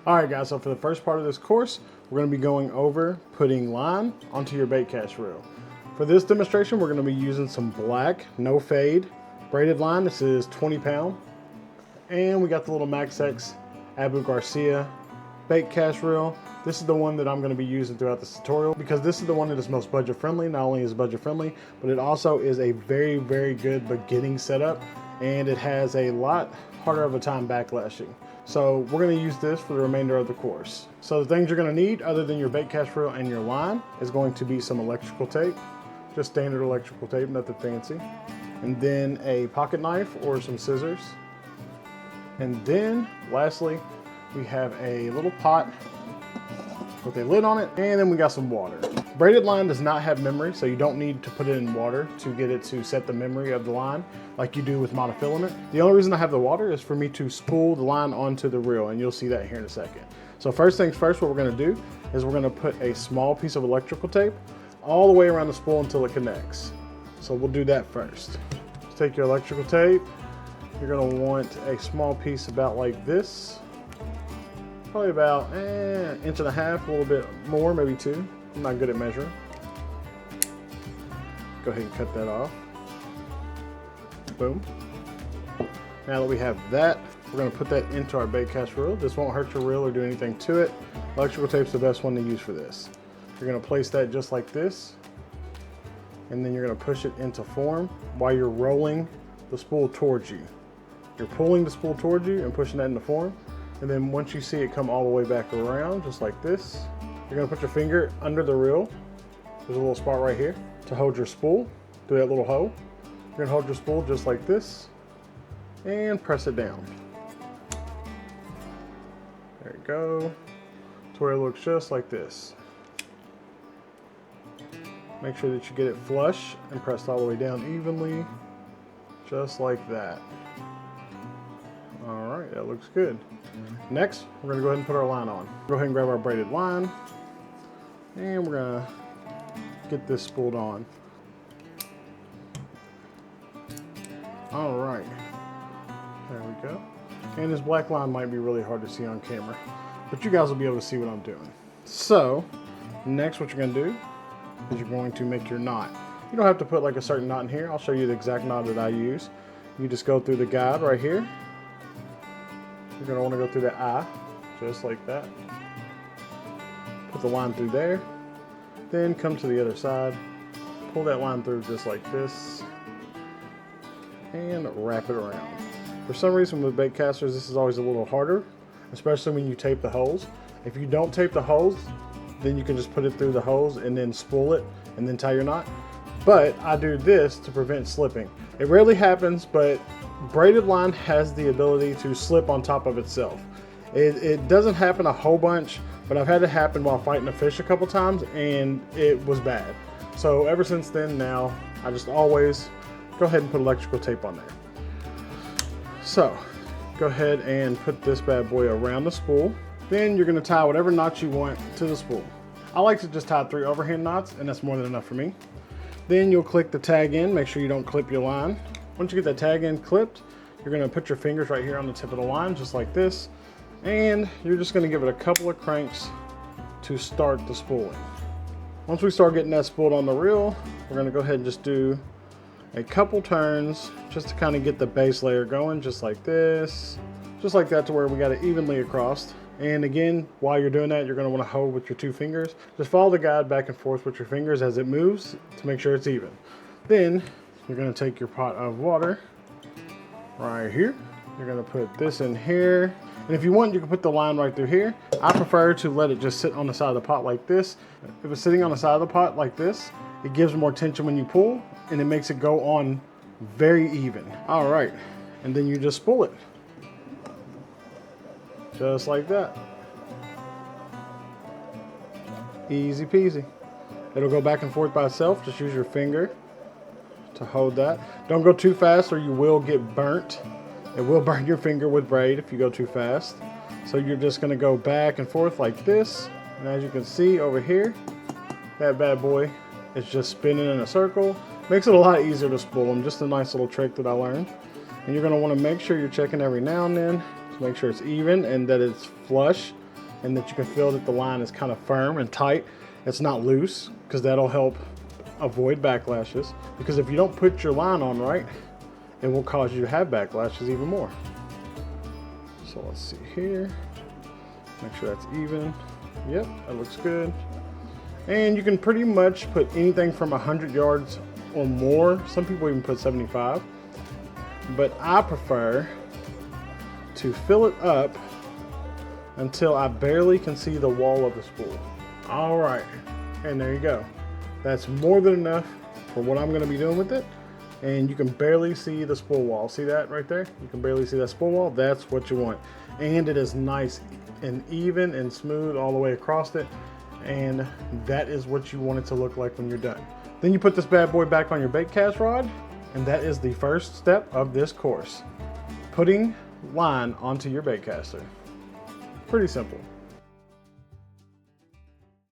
Alright guys, so for the first part of this course, we're going to be going over putting line onto your bait cast reel. For this demonstration, we're going to be using some black, no fade, braided line. This is 20 pound. And we got the little Max X Abu Garcia bait cast reel. This is the one that I'm going to be using throughout this tutorial because this is the one that is most budget friendly. Not only is it budget friendly, but it also is a very, very good beginning setup, and it has a lot harder of a time backlashing. So we're going to use this for the remainder of the course. So the things you're going to need other than your bait cast reel and your line is going to be some electrical tape, just standard electrical tape, nothing fancy. And then a pocket knife or some scissors. And then lastly, we have a little pot with a lid on it, and then we got some water. Braided line does not have memory, so you don't need to put it in water to get it to set the memory of the line like you do with monofilament. The only reason I have the water is for me to spool the line onto the reel, and you'll see that here in a second. So first things first, what we're gonna do is we're gonna put a small piece of electrical tape all the way around the spool until it connects. So we'll do that first. Take your electrical tape. You're gonna want a small piece about like this. Probably about an inch and a half, a little bit more, maybe 2. I'm not good at measuring. Go ahead and cut that off. Boom. Now that we have that, we're going to put that into our bait cast reel. This won't hurt your reel or do anything to it. Electrical tape's the best one to use for this. You're going to place that just like this, and then you're going to push it into form while you're rolling the spool towards you. You're pulling the spool towards you and pushing that into form. And then once you see it come all the way back around, just like this, you're gonna put your finger under the reel. There's a little spot right here to hold your spool through that little hole. You're gonna hold your spool just like this and press it down. There you go. To where it looks just like this. Make sure that you get it flush and pressed all the way down evenly, just like that. All right, that looks good. Next, we're gonna go ahead and put our line on. Go ahead and grab our braided line, and we're gonna get this spooled on. All right, there we go. And this black line might be really hard to see on camera, but you guys will be able to see what I'm doing. So, next what you're gonna do is you're going to make your knot. You don't have to put like a certain knot in here. I'll show you the exact knot that I use. You just go through the guide right here. You're going to want to go through the eye, just like that. Put the line through there. Then come to the other side. Pull that line through just like this. And wrap it around. For some reason with bait casters, this is always a little harder, especially when you tape the holes. If you don't tape the holes, then you can just put it through the holes and then spool it and then tie your knot. But I do this to prevent slipping. It rarely happens, but braided line has the ability to slip on top of itself. It doesn't happen a whole bunch, but I've had it happen while fighting a fish a couple times, and it was bad. So ever since then, now I just always go ahead and put electrical tape on there. So go ahead and put this bad boy around the spool. Then you're going to tie whatever knots you want to the spool. I like to just tie 3 overhand knots, and that's more than enough for me. Then you'll click the tag in. Make sure you don't clip your line. Once you get that tag in clipped, you're going to put your fingers right here on the tip of the line, just like this. And you're just going to give it a couple of cranks to start the spooling. Once we start getting that spooled on the reel, we're going to go ahead and just do a couple turns just to kind of get the base layer going, just like this. Just like that, to where we got it evenly across. And again, while you're doing that, you're going to want to hold with your 2 fingers. Just follow the guide back and forth with your fingers as it moves to make sure it's even. Then you're going to take your pot of water right here. You're going to put this in here. And if you want, you can put the line right through here. I prefer to let it just sit on the side of the pot like this. If it's sitting on the side of the pot like this, it gives more tension when you pull, and it makes it go on very even. All right, and then you just spool it. Just like that. Easy peasy. It'll go back and forth by itself. Just use your finger to hold that. Don't go too fast or you will get burnt. It will burn your finger with braid if you go too fast. So you're just going to go back and forth like this. And as you can see over here, that bad boy is just spinning in a circle. Makes it a lot easier to spool them. Just a nice little trick that I learned. And you're going to want to make sure you're checking every now and then to make sure it's even and that it's flush. and that you can feel that the line is kind of firm and tight. It's not loose, because that'll help avoid backlashes. Because if you don't put your line on right, it will cause you to have backlashes even more. So let's see here. Make sure that's even. Yep, that looks good. And you can pretty much put anything from 100 yards or more. Some people even put 75. But I prefer to fill it up until I barely can see the wall of the spool. All right, and there you go. That's more than enough for what I'm gonna be doing with it. And you can barely see the spool wall. See that right there? You can barely see that spool wall. That's what you want. And it is nice and even and smooth all the way across it. And that is what you want it to look like when you're done. Then you put this bad boy back on your bait cast rod, and that is the first step of this course. Putting line onto your bait caster. Pretty simple.